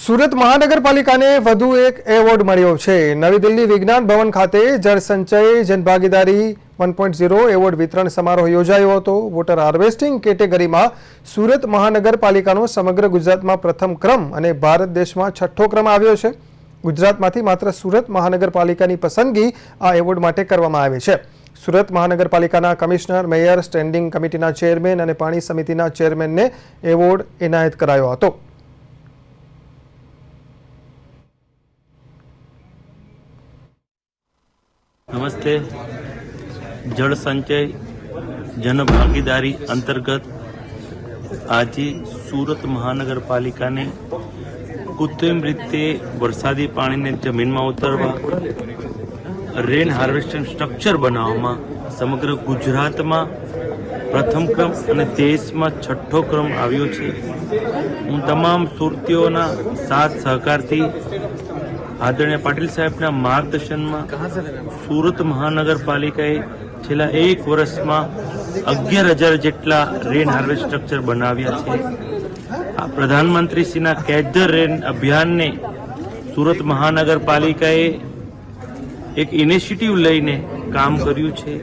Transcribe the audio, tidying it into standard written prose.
સુરત મહાનગરપાલિકાને વધુ એક એવોર્ડ મળ્યો છે। નવી દિલ્હી વિજ્ઞાન ભવન ખાતે જળ સંચય જનભાગીદારી 1.0 એવોર્ડ વિતરણ સમારોહ યોજાયો હતો। વોટર હાર્વેસ્ટિંગ કેટેગરીમાં સુરત મહાનગરપાલિકાનો સમગ્ર ગુજરાતમાં પ્રથમ ક્રમ અને ભારત દેશમાં છઠ્ઠો ક્રમ આવ્યો છે। ગુજરાતમાંથી માત્ર સુરત મહાનગરપાલિકાની પસંદગી આ એવોર્ડ માટે કરવામાં આવી છે। સુરત મહાનગરપાલિકાના કમિશનર, મેયર, સ્ટેન્ડિંગ કમિટીના ચેરમેન અને પાણી સમિતિના ચેરમેનને એવોર્ડ એનાયત કરાયો હતો। नमस्ते। जल संचय जन भागीदारी अंतर्गत आज सूरत महानगरपालिका ने कृत्रिम रीते वरसादी पानी ने जमीन में उतरवा रेन हार्वेस्टिंग स्ट्रक्चर बनाववामां समग्र गुजरात में प्रथम क्रम और देश में छठ्ठो क्रम आव्यो छे। हूँ तमाम सुरतीओना साथ सहकारथी आदरणीय पाटील साहेबना मार्गदर्शन में सूरत महानगरपालिकाए छेल्ला 1 वर्ष में 11,000 जेटला रेन हार्वेस्ट स्ट्रक्चर बनाव्या छे। आ प्रधानमंत्री श्रीना कैच ध रेन अभियान ने सूरत महानगरपालिकाए एक इनिशिएटिव लईने काम कर्युं छे।